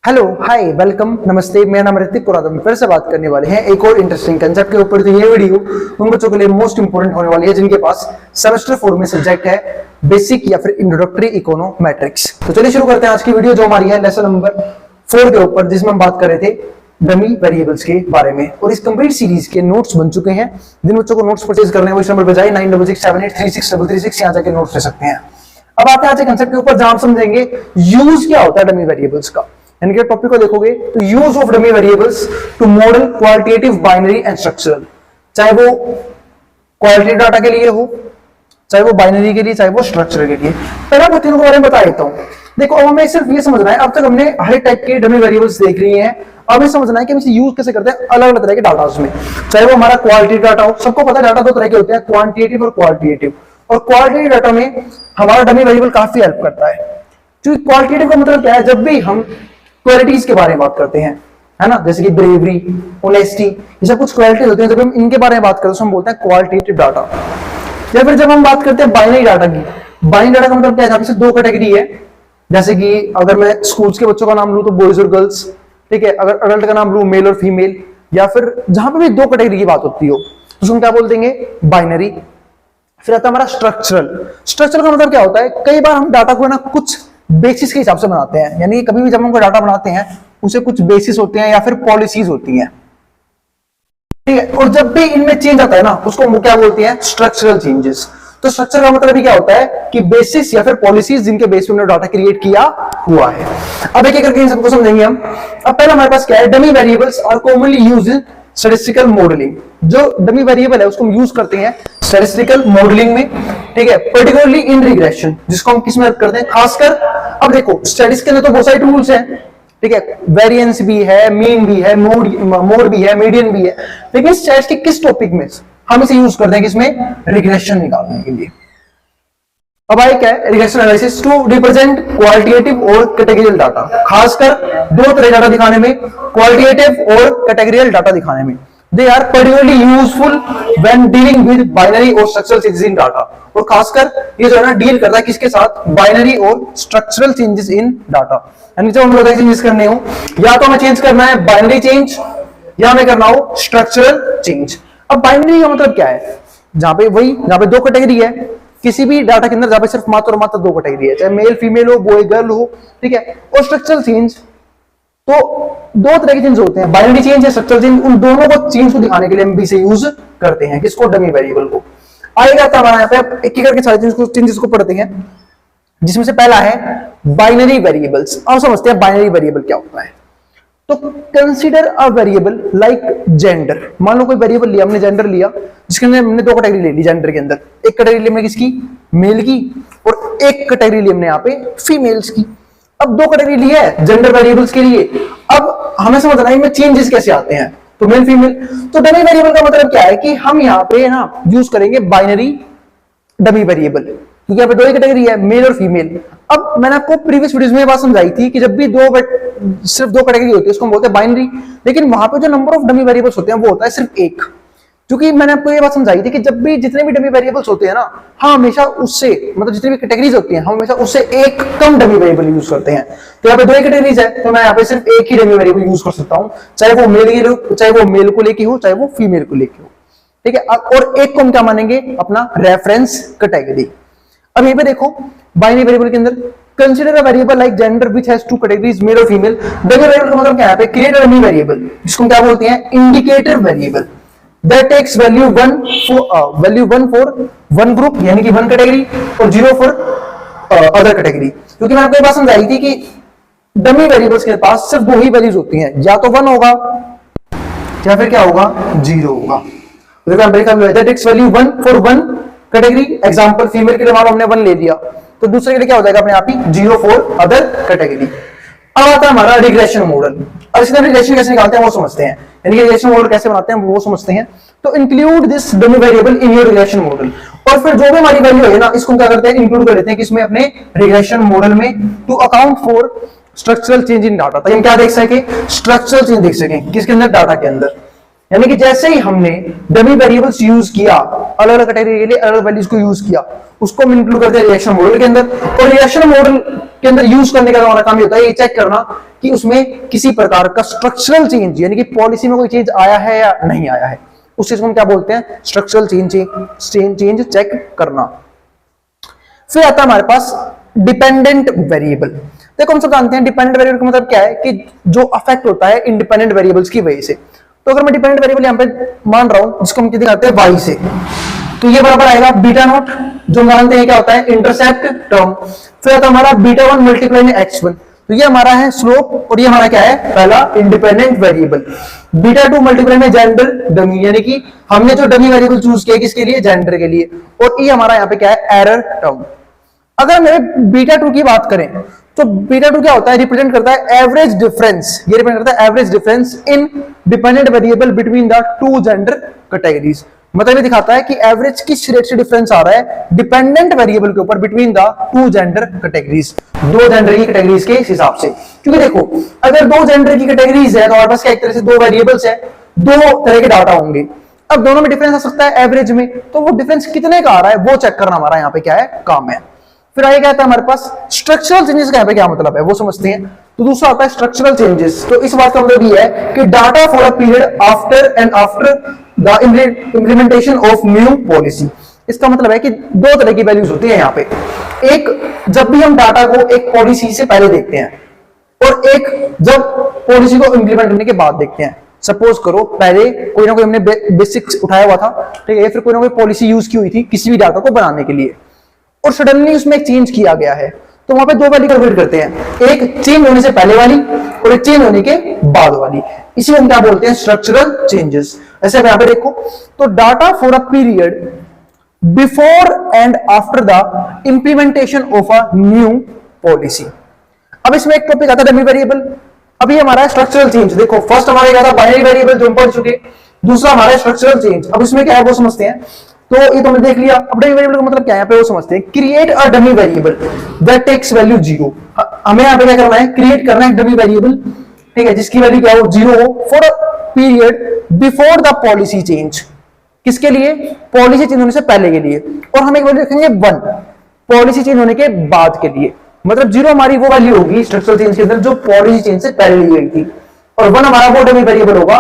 Hello hi welcome नमस्ते। मेरा नाम ऋतिक और हम फिर से बात करने वाले हैं एक और इंटरेस्टिंग कंसेप्ट के ऊपर। तो ये वीडियो उन बच्चों के लिए मोस्ट इंपोर्टेंट होने वाली है जिनके पास सेमेस्टर 4 में सब्जेक्ट है बेसिक या फिर इंट्रोडक्टरी इकोनोमेट्रिक्स। तो चलिए शुरू करते हैं आज की वीडियो जो हमारी है लेसन नंबर 4 के ऊपर, जिसमें हम बात कर रहे थे डमी वेरिएबल्स के बारे में। और इस कंप्लीट सीरीज के नोट्स बन चुके हैं। जिन बच्चों को नोट्स परचेज करने हैं वो इस नंबर पर जाए 9667836336 यहाँ जाके नोट्स ले सकते हैं। अब आते हैं आज के कंसेप्ट के ऊपर जहां हम समझेंगे यूज क्या होता है डमी वेरिएबल्स का। इनके टॉपिक को देखोगे तो use of dummy variables to model qualitative binary and structural, चाहे वो क्वालिटेटिव डाटा के लिए हो, चाहे वो बाइनरी के लिए, चाहे वो स्ट्रक्चरल के लिए। पहला मैं तीनों के बारे में बता देता हूं। देखो अब हमें सिर्फ ये समझना है, अब तक हमने हर टाइप के डमी वेरिएबल्स देख लिए हैं। अब हमें समझना है कि हम इसे यूज कैसे करते हैं अलग अलग तरह के डाटा में, चाहे वो हमारा क्वालिटेटिव डाटा हो। सबको पता है डाटा दो तरह के होते हैं, क्वांटिटेटिव और क्वालिटेटिव। और क्वालिटेटिव डाटा में हमारा डमी वेरिएबल काफी हेल्प करता है। क्योंकि क्वालिटेटिव का मतलब क्या है, जब भी हम क्वालिटीज के बारे में बात करते हैं, है ना, जैसे कि ब्रेवरी, ऑनेस्टी, ये सब कुछ क्वालिटीज होती हैं। जब हम इनके बारे में बात करते हैं तो हम बोलते हैं क्वालिटेटिव डाटा। या फिर जब हम बात करते हैं बाइनरी डाटा की, बाइनरी डाटा का मतलब क्या है, जहां से दो कैटेगरी है। जैसे कि अगर मैं स्कूल्स के बच्चों का नाम लूं तो बॉयज और गर्ल्स, ठीक है। अगर अडल्ट का नाम लूं मेल और फीमेल, या फिर जहां पे भी दो कैटेगरी की बात होती हो तो उसको क्या बोल देंगे, बाइनरी। फिर आता है हमारा स्ट्रक्चरल। स्ट्रक्चरल का मतलब क्या होता है, कई बार हम डाटा को ना कुछ बेसिस के हिसाब से बनाते हैं। यानी कभी भी जब हम कोई डाटा बनाते हैं उसे कुछ बेसिस होते हैं या फिर पॉलिसीज होती हैं, ठीक है। और जब भी इनमें चेंज आता है ना उसको हम क्या बोलते हैं, स्ट्रक्चरल चेंजेस। तो स्ट्रक्चर का मतलब भी क्या होता है कि बेसिस या फिर पॉलिसीज जिनके बेस पे हमने डाटा क्रिएट किया हुआ है। अब एक एक करके इन सबको समझेंगे हम। अब पहला हमारे पास क्या है, dummy variables are commonly used in statistical modelling. जो डमी वेरिएबल है उसको हम यूज करते हैं स्टैटिस्टिकल मॉडलिंग में, ठीक है। पर्टिकुलरली इन रिग्रेशन, जिसको हम किस में करते हैं, खासकर। अब देखो स्टैटिस्टिक्स के अंदर तो बहुत सारे टूल्स हैं, ठीक है। वेरिएंस भी है, मीन भी है, मोड भी है, मीडियन भी है। लेकिन स्टैटिस्टिक्स किस टॉपिक में हम इसे यूज करते हैं, किसमें, रिग्रेशन निकालने के लिए। अब आए क्या है, regression analysis to represent qualitative और कैटेगरियल डाटा। खासकर दो तरह डाटा दिखाने में, क्वालिटेटिव और कैटेगरियल डाटा दिखाने में। They are particularly useful when dealing with binary और structural changes in data। और खासकर ये जो है ना डील करता है किसके साथ, बाइनरी और स्ट्रक्चरल चेंजेस इन डाटा। यानी जब हम लोग चेंजेस करने हो, या तो हमें चेंज करना है बाइनरी चेंज या हमें करना हो स्ट्रक्चरल चेंज। अब बाइनरी का मतलब क्या है, जहां पे दो कैटेगरी है किसी भी डाटा के अंदर, जहां पे सिर्फ मात्र और मात्र दो कैटेगरी है, चाहे मेल फीमेल हो, बॉय गर्ल हो, ठीक है। और स्ट्रक्चरल चेंज तो दो तरह के चेंज होते हैं, बाइनरी चेंज या स्ट्रक्चरल चेंज। उन दोनों को चेंज को दिखाने के लिए हम भी से यूज करते हैं, किसको, डमी वेरिएबल को। आएगा तो हमारा यहाँ पे एक एक करके सारे चेंजेस को पढ़ते हैं, जिसमें से पहला है बाइनरी वेरिएबल्स। अब समझते हैं बाइनरी वेरिएबल क्या होता है। तो consider a variable like gender. मान लो कोई वेरिएबल लिया हमने, जेंडर लिया, जिसके अंदर हमने दो कैटेगरी ले ली जेंडर के अंदर। एक कैटेगरी ली हमने किसकी, मेल की, और एक कैटेगरी ली हमने यहाँ पे फीमेल्स की। अब दो कैटेगरी ली है जेंडर वेरिएबल्स के लिए। अब हमें समझना है इनमें चेंजेस कैसे आते हैं, तो मेल फीमेल। तो डमी वेरिएबल का मतलब क्या है कि हम यहाँ पे ना यूज करेंगे बाइनरी डमी वेरिएबल, क्योंकि यहाँ पे दो ही कैटेगरी है, मेल और फीमेल। अब मैंने आपको प्रीवियस वीडियोस में बात समझाई थी कि जब भी सिर्फ दो कैटेगरी होती है उसको हम बोलते हैं बाइनरी। लेकिन वहां पे जो नंबर ऑफ डमी वेरिएबल्स होते हैं वो होता है सिर्फ एक। क्योंकि मैंने आपको ये बात समझाई थी कि जब भी जितने भी डमी वेरिएबल्स होते हैं ना, हम हमेशा उससे, मतलब जितनी भी कैटेगरीज होती हैं, हम हमेशा उससे एक कम डमी वेरिएबल यूज करते हैं। तो यहाँ पे दो ही कैटेगरीज है, तो मैं यहाँ पे सिर्फ एक ही डमी वेरिएबल यूज कर सकता हूँ, चाहे वो मेल को लेके हो, चाहे वो फीमेल को लेके हो, ठीक है। और एक को हम क्या मानेंगे, अपना रेफरेंस कैटेगरी। अब यहीं पे देखो बाइनरी वेरिएबल के अंदर consider a variable like gender which has two categories, male और फीमेल। डमी वेरिएबल का मतलब क्या है, क्रिएट अ डमी वेरिएबल, जिसको क्या बोलते हैं, indicator variable, that takes value 1 for one group यानी कि वन कैटेगरी, और 0 फॉर अदर कैटेगरी। क्योंकि मैं आपको ये बात समझाई थी कि डमी वेरिएबल्स के पास सिर्फ दो ही वैल्यूज होती हैं, या तो 1 होगा या फिर क्या होगा, 0 होगा। that takes value 1 for one category. Example female के लिए मान लो हमने 1 ले लिया, तो दूसरे के लिए क्या हो जाएगा अपने आप ही 0 फॉर अदर कैटेगरी। अब आता है हमारा रिग्रेशन मॉडल। अब इसके रिग्रेशन कैसे निकालते हैं वो समझते हैं, यानी कि रिग्रेशन मॉडल कैसे बनाते हैं वो समझते हैं। तो include this dummy variable in your regression model. और फिर जो भी हमारी वैल्यू है ना, इसको क्या करते हैं, इंक्लूड कर लेते हैं किसमें, अपने रिग्रेशन मॉडल में, to account for structural change in data. तो हम क्या देख सके, स्ट्रक्चरल चेंज देख सकें किसके अंदर, डाटा के अंदर। यानी कि जैसे ही हमने डमी वेरिएबल्स यूज किया, अलग अलग कैटेगरी के लिए अलग अलग वैल्यूज को यूज किया, उसको हम इंक्लूड करते हैं रिएक्शन मॉडल के अंदर। और रिएक्शन मॉडल के अंदर यूज करने का हमारा काम ये होता है ये चेक करना कि उसमें किसी प्रकार का स्ट्रक्चरल चेंज यानी कि पॉलिसी में कोई चेंज आया है या नहीं आया है, उस चीज को हम क्या बोलते हैं, स्ट्रक्चरल चेंज चेक करना। फिर आता है हमारे पास डिपेंडेंट वेरिएबल। देखो हम सब जानते हैं डिपेंडेंट वेरिएबल का मतलब क्या है कि जो अफेक्ट होता है इंडिपेंडेंट वेरिएबल्स की वजह से। तो अगर मैं डिपेंडेंट वेरिएबल यहां पे मान रहा हूं जिसको हम दिखाते हैं y से, तो ये बराबर आएगा बीटा नॉट, जो मानते हैं क्या होता है इंटरसेप्ट टर्म। फिर आता हमारा बीटा 1 मल्टीप्लाई में x1, तो ये हमारा है स्लोप और ये हमारा क्या है पहला इंडिपेंडेंट वेरिएबल। बीटा 2 मल्टीप्लाई में जेंडर डमी, यानी कि हमने जो डमी वेरिएबल चूज किया किसके लिए, जेंडर के लिए। और ये हमारा यहाँ पे क्या है एरर टर्म। अगर मैं बीटा 2 की बात करें तो बीटा 2 क्या होता है, रिप्रेजेंट करता है एवरेज डिफरेंस, ये रिप्रेजेंट करता है average difference in dependent variable between the two gender categories. मतलब ये दिखाता है कि एवरेज किस रेट से डिफरेंस आ रहा है डिपेंडेंट वेरिएबल के ऊपर between the two gender categories, दो जेंडर की कैटेगरीज के हिसाब से। क्योंकि देखो अगर दो जेंडर की कैटेगरीज है तो हमारे पास क्या एक तरह से दो वेरिएबल्स है, दो तरह के डाटा होंगे। अब दोनों में डिफरेंस आ सकता है एवरेज में, तो वो डिफरेंस कितने का आ रहा है वो चेक करना हमारा यहाँ पे क्या है काम है। फिर आगे क्या आता है हमारे पास स्ट्रक्चरल चेंजेस का यहाँ पे क्या मतलब है वो समझते हैं। तो दूसरा आता है स्ट्रक्चरल चेंजेस। तो इस बात का मतलब ये है कि data for a period after the implementation of new policy. इसका मतलब है कि दो तरह की वैल्यूज होती है यहाँ पे, एक जब भी हम डाटा को एक पॉलिसी से पहले देखते हैं और एक जब पॉलिसी को इंप्लीमेंट करने के बाद देखते हैं। सपोज करो पहले कोई ना कोई हमने बेसिक्स उठाया हुआ था, ठीक है, फिर कोई ना कोई पॉलिसी यूज की हुई थी किसी भी डाटा को बनाने के लिए और सडनली उसमें एक चेंज किया गया है, तो वहां पे दो वैल्यू कैलकुलेट करते हैं, एक चेंज होने से पहले वाली और एक चेंज होने के बाद वाली। इसी को हम क्या बोलते हैं स्ट्रक्चरल चेंजेस। ऐसे यहां पे देखो तो data for a period before and after the implementation of a new policy. अब इसमें एक टॉपिक आता है डमी वेरिएबल। अभी हमारा स्ट्रक्चरल चेंज, देखो फर्स्ट हमारा क्या था बाइनरी वेरिएबल जो हम पढ़ चुके, दूसरा हमारा स्ट्रक्चरल चेंज। अब इसमें क्या है वो समझते हैं। तो ये तो हमने देख लिया। अब डमी वेरिएबल का मतलब क्या है यहाँ पे वो समझते हैं। Create a dummy variable that takes value 0। हमें यहाँ पे क्या करना है, क्रिएट करना है डमी वेरिएबल, ठीक है, जिसकी वैल्यू क्या हो 0 हो for a period before the policy change. किसके लिए, पॉलिसी चेंज होने से पहले के लिए। और हम एक वैल्यू रखेंगे 1 पॉलिसी चेंज होने के बाद के लिए। मतलब 0 हमारी वो वैल्यू होगी स्ट्रक्चरल चेंज के अंदर जो पॉलिसी चेंज से पहले ली गई थी, और 1 हमारा वो डमी वेरिएबल होगा,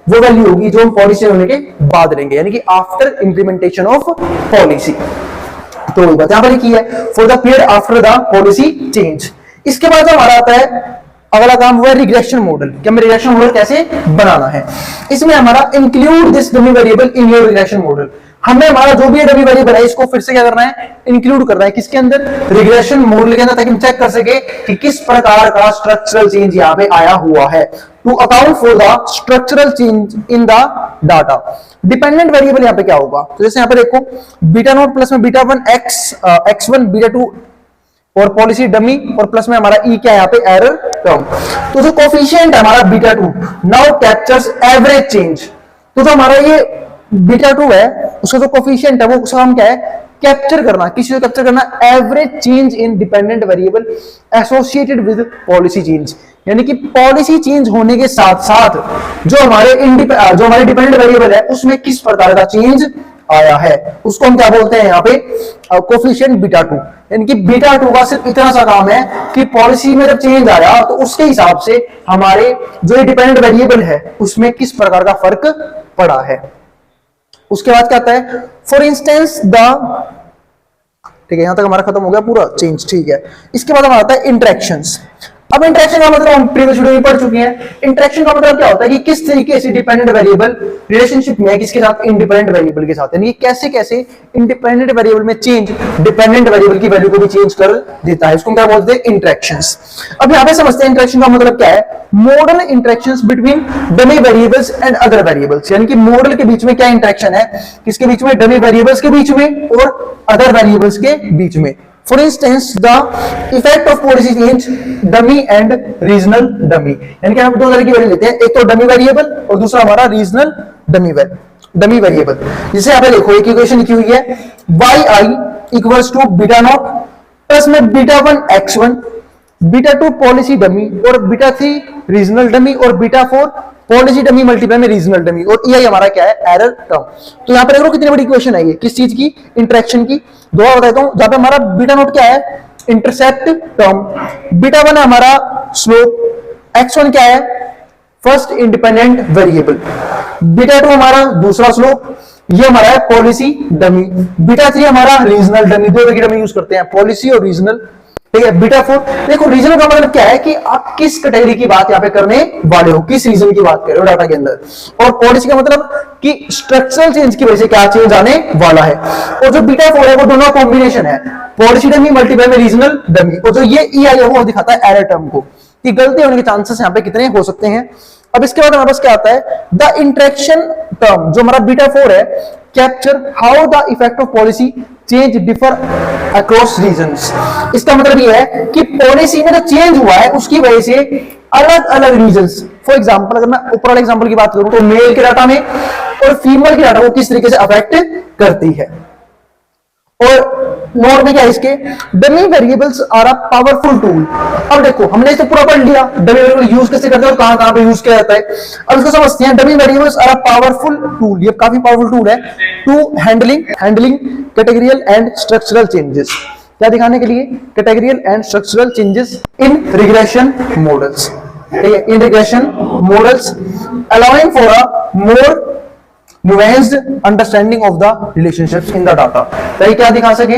वो वैल्यू होगी जो हम पॉलिसी होने के बाद लेंगे, यानी कि आफ्टर इंप्लीमेंटेशन ऑफ पॉलिसी। तो यहां पर लिखी है for the period after the policy change. इसके बाद हमारा आता है अगला काम, वो है रिग्रेशन मॉडल कि हमें रिग्रेशन मॉडल कैसे बनाना है। इसमें हमारा include this dummy variable in your regression model. हमें हमारा जो भी डमी वेरिएबल है इसको फिर से क्या करना है, इंक्लूड करना है किसके अंदर, रिग्रेशन मॉडल के अंदर, ताकि हम चेक कर सके कि किस प्रकार का स्ट्रक्चरल चेंज यहाँ पे आया हुआ है। To account for the structural change in the data. Dependent variable यहाँ पे क्या होगा, तो जैसे यहाँ पे देखो बीटा नॉट प्लस में बीटा 1 x1 बीटा 2 और पॉलिसी डमी और प्लस में हमारा ई क्या है यहाँ पे एरर टर्म। तो जो कोफिशिएंट है हमारा beta 2 now captures average change. तो जो हमारा ये बीटा 2 है उसका जो कोफिशिएंट है वो उसका हम क्या है कैप्चर करना, किसी को कैप्चर करना average change in dependent variable associated with policy change. यानी कि पॉलिसी चेंज होने के साथ साथ जो हमारे डिपेंडेंट वेरिएबल है उसमें किस प्रकार का चेंज आया है उसको हम क्या बोलते हैं यहाँ पे कोफिशिएंट बीटा 2। यानी कि बीटा 2 का सिर्फ इतना सा काम है कि पॉलिसी में जब चेंज आया तो उसके हिसाब से हमारे जो डिपेंडेंट वेरिएबल है उसमें किस प्रकार का फर्क पड़ा है। उसके बाद क्या आता है, फॉर इंस्टेंस द, ठीक है, यहां तक हमारा खत्म हो गया पूरा चेंज, ठीक है। इसके बाद हमारा आता है इंटरेक्शंस। अब इंटरेक्शन का मतलब हम प्रीवियस वीडियो में पढ़ चुके हैं। इंटरेक्शन का मतलब क्या होता है कि किस तरीके से डिपेंडेंट वेरिएबल रिलेशनशिप में है किसके साथ, इंडिपेंडेंट वेरिएबल के साथ। यानी कैसे कैसे इंडिपेंडेंट वेरिएबल में चेंज डिपेंडेंट वेरिएबल की वैल्यू को भी चेंज कर देता है, उसको क्या बोलते हैं इंटरेक्शंस। अब यहां पे समझते हैं इंटरेक्शन का मतलब क्या है, model interactions between dummy variables and other variables. यानी कि मॉडल के बीच में क्या इंटरेक्शन है, किसके बीच में, डमी वेरिएबल्स के बीच में और अदर वेरिएबल्स के बीच में। For instance, the effect of policy change, dummy and regional dummy। यानी कि हम दो तरह की वैल्यू लेते हैं, एक तो डमी वेरिएबल और दूसरा हमारा रीजनल डमी वेरिएबल। जिसे यहाँ पे देखो एक इक्वेशन लिखी हुई है yi equals to beta naught plus में beta 1 x1 beta 2 policy dummy और बीटा 3 रीजनल डमी और बीटा 4 पॉलिसी डमी मल्टीप्लाई में रीजनल डमी, और EI हमारा क्या है, एरर टर्म। तो यहाँ पर देखो कितनी बड़ी इक्वेशन है ये, किस चीज की, इंटरेक्शन की। दो बताता हूं, जहां पे हमारा बीटा नोट क्या है, इंटरसेप्ट टर्म, बीटा वन है हमारा स्लोप, x1 क्या है, first independent variable, beta two हमारा दूसरा स्लोप, ये हमारा है पॉलिसी डमी, बीटा थ्री हमारा रीजनल डमी। दो तरह की डमी यूज करते हैं, पॉलिसी और रीजनल, ठीक है। बीटा फोर, देखो रीजनल का मतलब क्या है कि आप किस कैटेगरी की बात यहां पे करने वाले हो, किस रीजन की बात कर रहे हो डाटा के अंदर, और पॉलिसी का मतलब कि स्ट्रक्चरल चेंज की वजह से क्या चेंज आने वाला है। और जो बीटा फोर है वो दोनों कॉम्बिनेशन है, पॉलिसी डमी मल्टीप्लाई में रीजनल डमी, और जो ये EI है वो दिखाता है एरर टर्म को, कि गलती होने के चांसेस यहां पे कितने हो सकते हैं। अब इसके बाद हमारे पास क्या आता है, द इंटरेक्शन टर्म, जो हमारा बीटा फोर है, capture how the effect of policy change differ across regions. इसका मतलब ये है कि पॉलिसी में जो चेंज हुआ है उसकी वजह से अलग अलग रीजन्स, फॉर एग्जांपल अगर मैं ऊपर वाले एग्जांपल की बात करूं तो मेल के डाटा में और फीमेल के डाटा को किस तरीके से अफेक्ट करती है। और नोट में क्या है इसके, dummy variables are a powerful tool. अब देखो हमने इसे पूरा पढ़ लिया, डमी वेरिएबल यूज कैसे करते हैं और कहां कहां पे यूज किया जाता है। अब इसको समझते हैं, dummy variables are a powerful tool, ये काफी पावरफुल टूल है to handling categorical and structural changes. क्या दिखाने के लिए, categorical and structural changes in regression models, ठीक है, in regression models allowing for a more nuanced understanding of the relationships in the data। ताकि क्या दिखा सके,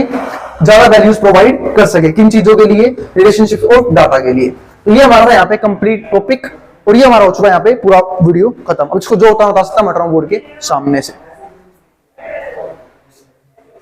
ज्यादा वैल्यूज प्रोवाइड कर सके, किन चीजों के लिए, रिलेशनशिप और डाटा के लिए। तो ये हमारा यहाँ पे कंप्लीट टॉपिक, और ये हमारा हो चुका है यहाँ पे पूरा वीडियो खत्म। अब इसको जो होता है बता सकता मैं बोर्ड के सामने से।